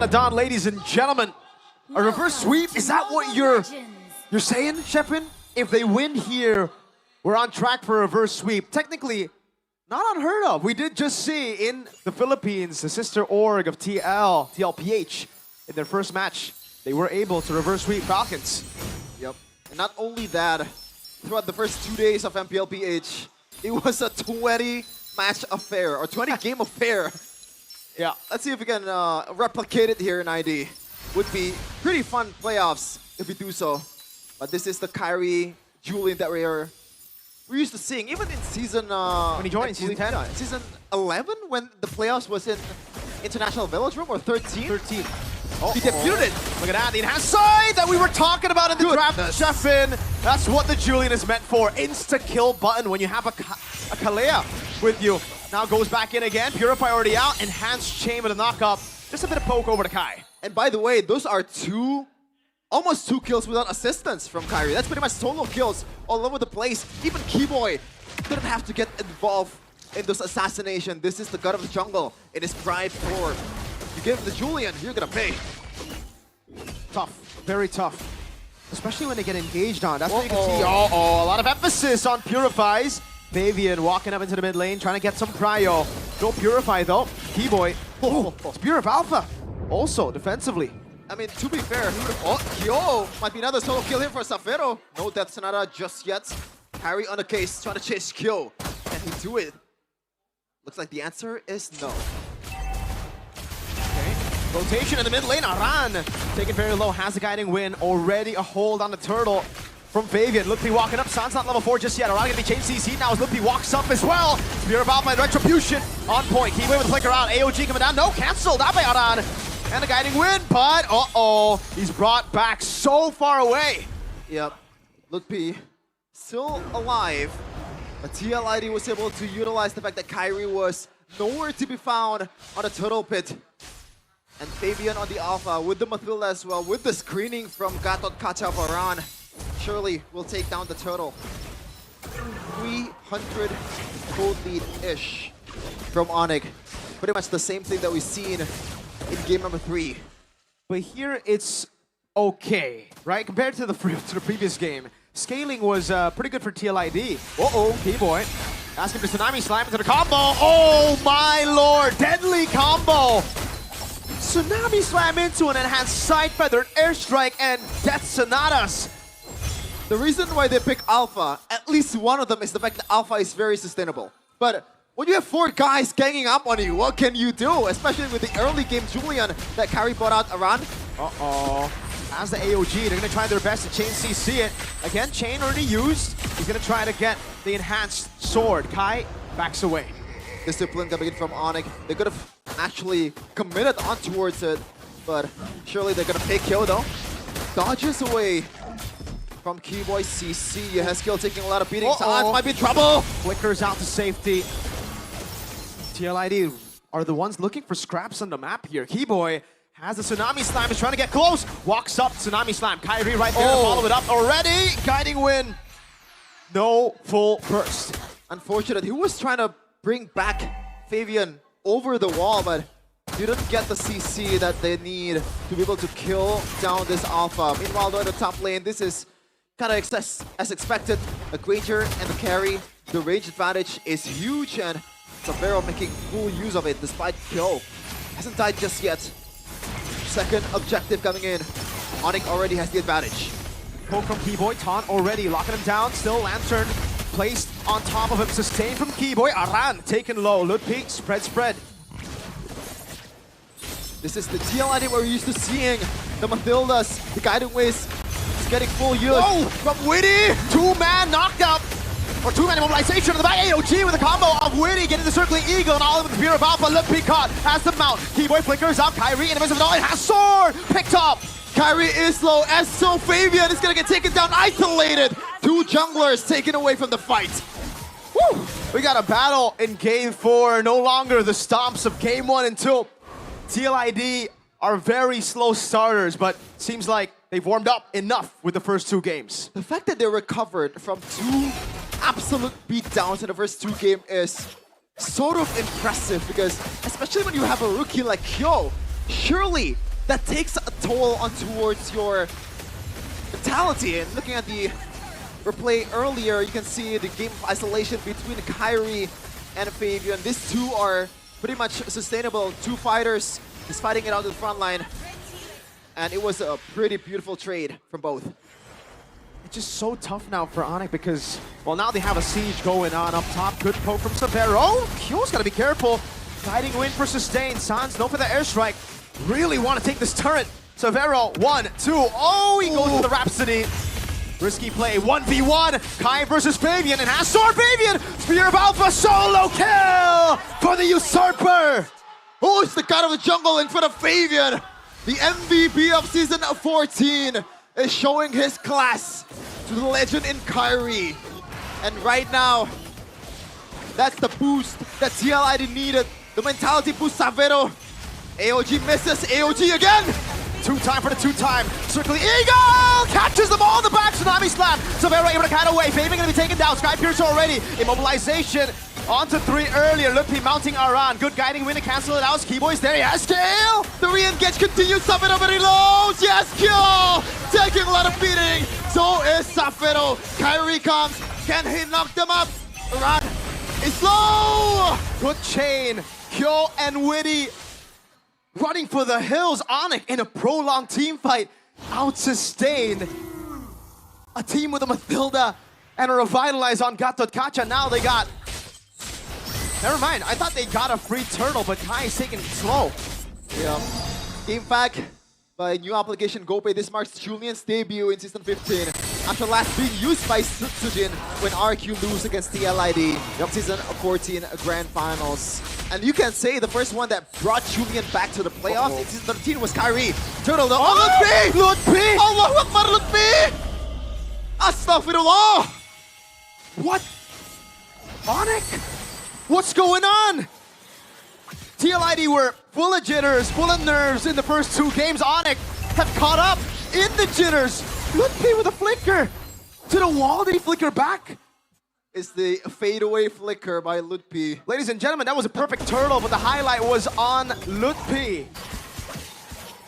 Don, ladies and gentlemen, a reverse sweep, is that what you're saying, Shepin? If they win here, we're on track for a reverse sweep. Technically, not unheard of. We did just see in the Philippines, the sister org of TLPH, in their first match, they were able to reverse sweep Falcons. Yep. And not only that, throughout the first 2 days of MPLPH, it was a 20-match affair, or 20-game affair. Yeah. Let's see if we can replicate it here in ID. Would be pretty fun playoffs if we do so. But this is the Kyrie, Julian that we're used to seeing, even in season... when he joined, season 10? Season 11, when the playoffs was in International Village Room, or 13? 13. He debuted it. Look at that, the enhanced side that we were talking about in the draft, Sheffin. That's what the Julian is meant for. Insta-kill button when you have a Kalea with you. Now goes back in again. Purify already out. Enhanced chain with a knock-up. Just a bit of poke over to Kai. And by the way, those are almost two kills without assistance from Kyrie. That's pretty much solo kills all over the place. Even Keyboy didn't have to get involved in those assassination. This is the god of the jungle in his pride core. You give him the Julian, you're gonna pay. Tough, very tough. Especially when they get engaged on. That's what you can see. A lot of emphasis on Purifies. Fabian walking up into the mid lane, trying to get some prio. No Purify though. Keyboy. It's Purif Alpha. Also, defensively. I mean, to be fair, Kyo might be another solo kill here for Safero. No Death Sonata just yet. Harry on the case, trying to chase Kyo. Can he do it? Looks like the answer is no. Okay. Rotation in the mid lane. Aran taken very low, has a guiding win. Already a hold on the turtle from Fabian. Luppi walking up. San's not level 4 just yet. Aran gonna be changed CC now as Luppi walks up as well. Spear of Alpha and Retribution on point. Keyway with the flicker out. AOG coming down. No, cancelled out by Aran. And a guiding win, but he's brought back so far away. Yep, Lutpi still alive, but TLID was able to utilize the fact that Kyrie was nowhere to be found on the turtle pit. And Fabian on the Alpha with the Mathilda as well, with the screening from Gatot Kacha Varan, surely will take down the turtle. 300 code lead-ish from ONIC. Pretty much the same thing that we've seen in game number 3. But here it's okay, right? Compared to the previous game, scaling was pretty good for TLID. Keyboy. Ask him to Tsunami Slam into the combo. Oh my lord, deadly combo! Tsunami Slam into an enhanced Side Feathered Airstrike and Death Sonatas. The reason why they pick Alpha, at least one of them, is the fact that Alpha is very sustainable. But when you have 4 guys ganging up on you, what can you do? Especially with the early game Julian that Kyrie brought out around. As the AOG, they're going to try their best to chain CC it. Again, chain already used. He's going to try to get the enhanced sword. Kai backs away. Discipline coming in from ONIC. They could have actually committed on towards it, but surely they're going to pay kill though. Dodges away from Keyboy CC. Haskell taking a lot of beatings. Might be trouble. Flickers out to safety. TLID are the ones looking for scraps on the map here. Keyboy has a Tsunami Slam, is trying to get close. Walks up, Tsunami Slam. Kyrie right there to follow it up already. Guiding win. No full burst. Unfortunate. He was trying to bring back Fabian over the wall, but didn't get the CC that they need to be able to kill down this Alpha. Meanwhile, though, in the top lane, this is kind of as expected. The Granger and the carry, the range advantage is huge, and Safero making full use of it despite Kyo hasn't died just yet. Second objective coming in. ONIC already has the advantage. Poke from Keyboy, taunt already, locking him down. Still Lantern placed on top of him. Sustained from Keyboy. Aran taken low. Ludwig, spread. This is the TLID we're used to seeing. The Mathildas, the Guiding Ways is getting full use. From Witty! 2-man knocked out. Or 2-man immobilization of the back. AOG with a combo of Witty getting the circling eagle and all of the Spear of Alpha. Ludwig caught has the mount. Keyboy flickers up. Kyrie in the midst of it all. It has sword! Picked up! Kyrie is low, as so Fabian is gonna get taken down, isolated. 2 junglers taken away from the fight. Woo! We got a battle in game 4. No longer the stomps of game 1 and 2. TLID are very slow starters, but seems like they've warmed up enough with the first 2 games. The fact that they recovered from 2 absolute beatdowns in the first 2 games is sort of impressive, because especially when you have a rookie like Kyo, surely that takes a toll on towards your mentality. And looking at the replay earlier, you can see the game of isolation between Kyrie and Fabian. These two are pretty much sustainable. Two fighters just fighting it out to the front line. And it was a pretty beautiful trade from both. It's just so tough now for ONIC because, well, now they have a siege going on up top. Good poke from Severo. Q's gotta be careful. Guiding win for Sustain. Sans, no for the airstrike. Really want to take this turret. Severo, 1, 2. Oh, he goes to the Rhapsody. Risky play, 1v1. Kai versus Fabian, and has sword Fabian. Spear of Alpha, solo kill for the Usurper. Oh, it's the god of the jungle in front of Fabian. The MVP of Season 14 is showing his class to the legend in Kyrie. And right now, that's the boost that TLID needed. The mentality boost, Savero. AOG misses, AOG again. Two-time for the two-time. Circling Eagle! Catches them all in the back. Tsunami Slam. Severo able to cut away. Fabian gonna be taken down. Sky Piercer already. Immobilization. On to 3 earlier. Lupi mounting Aran. Good guiding win to cancel it out. Skiboy's there. Yes, kill! The re-engage continues. Savero very low. Yes, kill! Taking a lot of beating. So is Savero. Kyrie comes. Can he knock them up? Aran is low! Good chain. Kyo and Witty running for the hills. ONIC in a prolonged team fight. Out-sustained. A team with a Mathilda and a Revitalize on Gatot Kacha. Now they got... Never mind. I thought they got a free turtle, but Kai is taking it slow. Yeah. Game fact by new application GoPay. This marks Julian's debut in Season 15 after last being used by Sujin when RQ lose against TLID. Season 14 Grand Finals. And you can say the first one that brought Julian back to the playoffs in Season 13 was Kyrie. Turtle though. Oh, Lutfi! Lutfi! Allahu Akbar, Lutfi! Astaghfirullah! What? ONIC? What's going on? TLID were full of jitters, full of nerves in the first 2 games. ONIC have caught up in the jitters. Lutfi with a flicker. To the wall, did he flicker back? It's the fadeaway flicker by Lutfi. Ladies and gentlemen, that was a perfect turtle, but the highlight was on Lutfi. You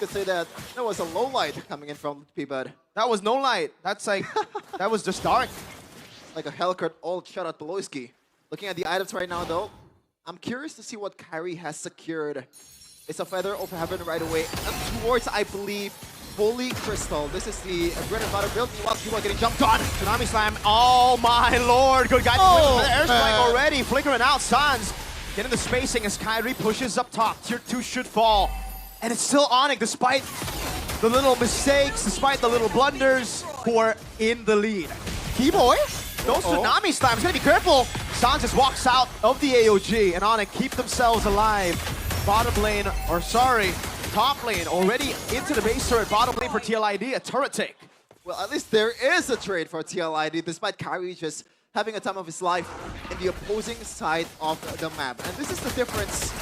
could say that was a low light coming in from Lutfi, but that was no light. That's like, that was just dark. Like a Hellcat old shot at Beloyski. Looking at the items right now though, I'm curious to see what Kyrie has secured. It's a Feather of Heaven right away. And towards, I believe, Holy Crystal. This is the bread and butter build. Meanwhile, people are getting jumped on. Tsunami Slam. Oh my lord. Good guy. Airstrike already. Flickering out. Sans getting the spacing as Kyrie pushes up top. Tier 2 should fall. And it's still ONIC despite the little mistakes, despite the little blunders, who are in the lead. Keyboy, those Tsunami Slams. Gotta be careful. Sans just walks out of the AOG and ONIC keep themselves alive. Bottom lane, or sorry, top lane already into the base turret. Bottom lane for TLID, a turret take. Well, at least there is a trade for TLID, despite Kyrie just having a time of his life in the opposing side of the map. And this is the difference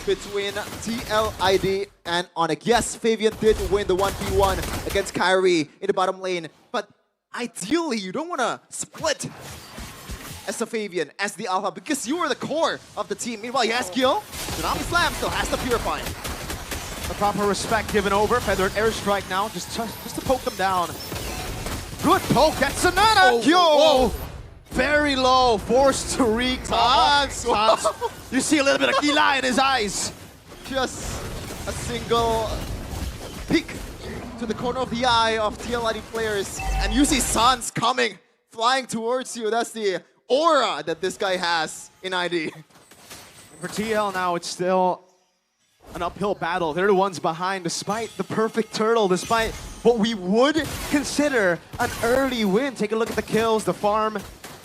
between TLID and ONIC. Yes, Fabian did win the 1v1 against Kyrie in the bottom lane, but ideally, you don't want to split as a Fabian, as the alpha, because you are the core of the team. Meanwhile, Yaskiel, Tsunami Slam still has to purify. The proper respect given over. Feathered airstrike now, just to poke them down. Good poke, that's Sonata! Yo! Very low, forced to recall. You see a little bit of Gila in his eyes. Just a single peek to the corner of the eye of TLID players, and you see Sans coming, flying towards you. That's the aura that this guy has in ID. For TL now, it's still an uphill battle. They're the ones behind, despite the perfect turtle, despite what we would consider an early win. Take a look at the kills, the farm.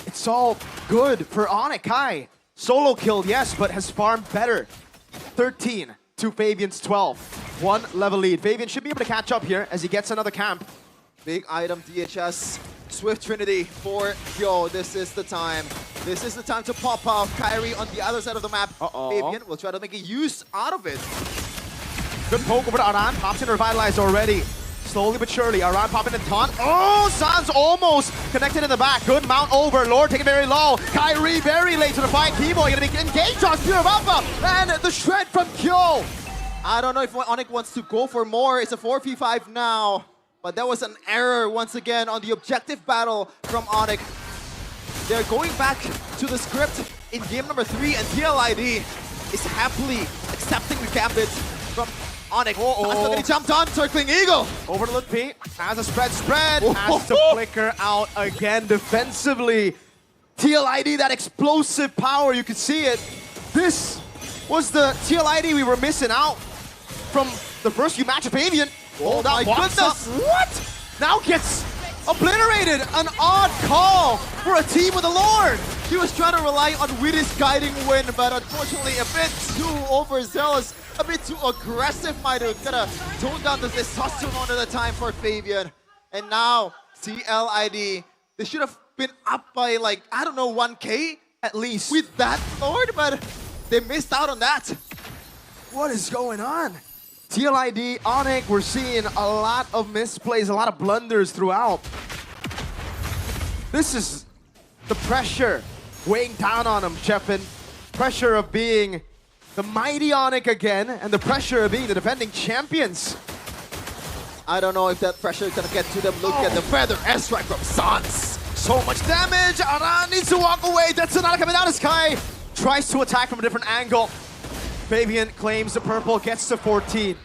It's all good for ONIC. Kai, solo killed, yes, but has farmed better. 13 to Fabian's 12. 1 level lead. Fabian should be able to catch up here as he gets another camp. Big item DHS. Swift Trinity for Yo. This is the time. This is the time to pop off. Kyrie on the other side of the map. Fabian will try to make a use out of it. Good poke over to Aran. Pops in Revitalized already. Slowly but surely. Aran popping in taunt. Oh, Sans almost connected in the back. Good mount over. Lord taking very low. Kyrie very late to the fight. Keyboy gonna be engaged on Spear of Alpha. And the shred from Kyo. I don't know if ONIC wants to go for more. It's a 4v5 now. But that was an error once again on the objective battle from ONIC. They're going back to the script in game number 3, and TLID is happily accepting the gambit from ONIC. He jumped on, circling Eagle. Over to Ludpi, has a spread, has to flicker out again defensively. TLID, that explosive power, you can see it. This was the TLID we were missing out from the first few matches of Avian. Oh my goodness! What? Now gets obliterated. An odd call for a team with a Lord. He was trying to rely on Witty's guiding wind, but unfortunately a bit too overzealous, a bit too aggressive. Might have gotta tone down the testosterone at the time for Fabian. And now TLID, they should have been up by like, I don't know, 1K At least. with that Lord, but they missed out on that. What is going on? TLID, ONIC, we're seeing a lot of misplays, a lot of blunders throughout. This is the pressure weighing down on them, Sheffin. Pressure of being the mighty ONIC again, and the pressure of being the defending champions. I don't know if that pressure is gonna get to them. Look at the feather airstrike from Sans. So much damage. Aran needs to walk away. That's not coming down. Sky tries to attack from a different angle. Fabian claims the purple, gets to 14.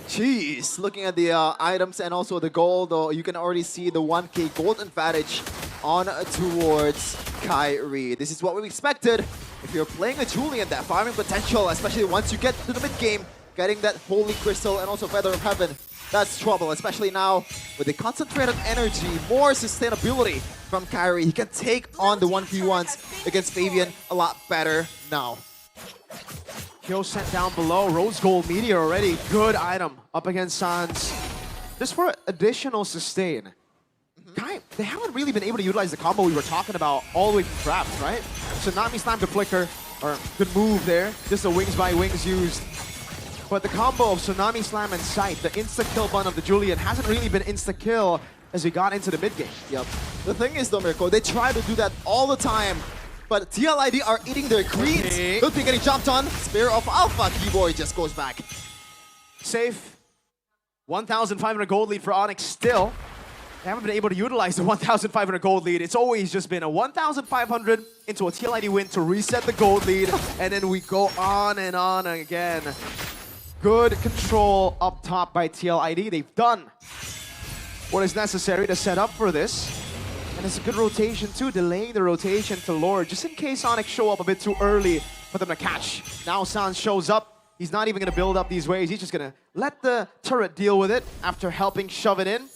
Jeez, looking at the items and also the gold, though, you can already see the 1K gold advantage on towards Kyrie. This is what we expected. If you're playing a Julian, that farming potential, especially once you get to the mid game, getting that Holy Crystal and also Feather of Heaven, that's trouble, especially now with the concentrated energy, more sustainability from Kyrie. He can take on the 1v1s against Fabian a lot better now. Kill sent down below. Rose Gold Meteor already. Good item up against Sans. Just for additional sustain. They haven't really been able to utilize the combo we were talking about all the way from traps, right? Tsunami Slam to flicker, or good move there. Just the wings by wings used. But the combo of Tsunami Slam and Sight, the insta-kill bun of the Julian, hasn't really been insta-kill as we got into the mid-game. Yep. The thing is though, Mirko, they try to do that all the time. But TLID are eating their greens. Okay. Ludpi getting jumped on. Spear of Alpha. Keyboy just goes back. Safe. 1,500 gold lead for ONIC still. They haven't been able to utilize the 1,500 gold lead. It's always just been a 1,500 into a TLID win to reset the gold lead, and then we go on and on again. Good control up top by TLID. They've done what is necessary to set up for this. And it's a good rotation too, delaying the rotation to Lord, just in case ONIC show up a bit too early for them to catch. Now Sans shows up. He's not even going to build up these waves. He's just going to let the turret deal with it after helping shove it in.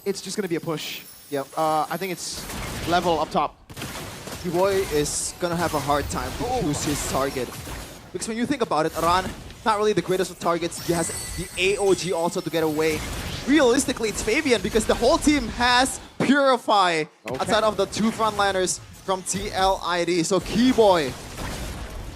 It's just going to be a push. Yep. I think it's level up top. Keyboy is going to have a hard time to choose his target. Because when you think about it, Aran, not really the greatest of targets. He has the AOG also to get away. Realistically, it's Fabian because the whole team has Purify outside of the two frontliners from TLID. So Keyboy,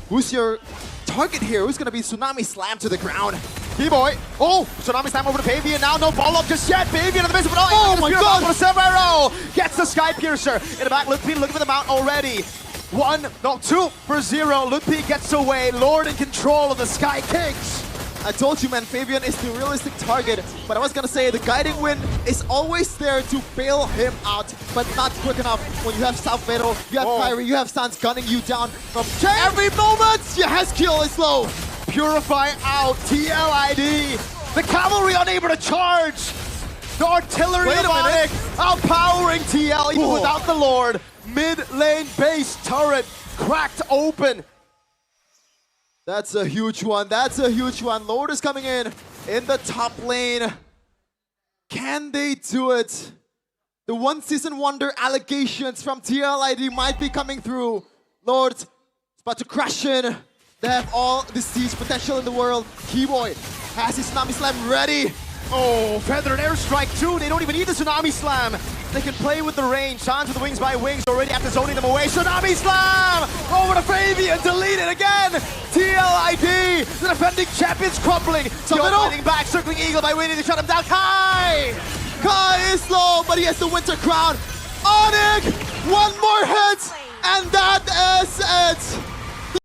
who's your target here? Who's going to be Tsunami Slam to the ground? Keyboy. Oh, Tsunami Slam over to Fabian. Now no follow-up just yet. Fabian in the middle. Oh my god! For Severo. Gets the Sky Piercer. In the back, Ludpi looking for the mount already. 2 for 0. Ludpi gets away. Lord in control of the Sky Kings. I told you, man, Fabian is the realistic target, but I was gonna say the guiding wind is always there to bail him out, but not quick enough when you have South Vero, you have Kyrie, you have Sans gunning you down from every moment. Your Hezkill is low. Purify out, TLID. The cavalry unable to charge. The artillery of ONIC outpowering TL even without the Lord. Mid lane base turret cracked open. That's a huge one. That's a huge one. Lord is coming in the top lane. Can they do it? The one season wonder allegations from TLID might be coming through. Lord is about to crash in. They have all the siege potential in the world. Keyboy has his Tsunami Slam ready. Oh, feathered airstrike too. They don't even need the Tsunami Slam. They can play with the range. Sans with the wings by wings already after zoning them away. Tsunami Slam! Over to Fabian, delete it again! TLID, the defending champions crumbling. Still fighting back, circling Eagle by waiting to shut him down. Kai! Kai is low, but he has the Winter Crown. ONIC, one more hit, and that is it.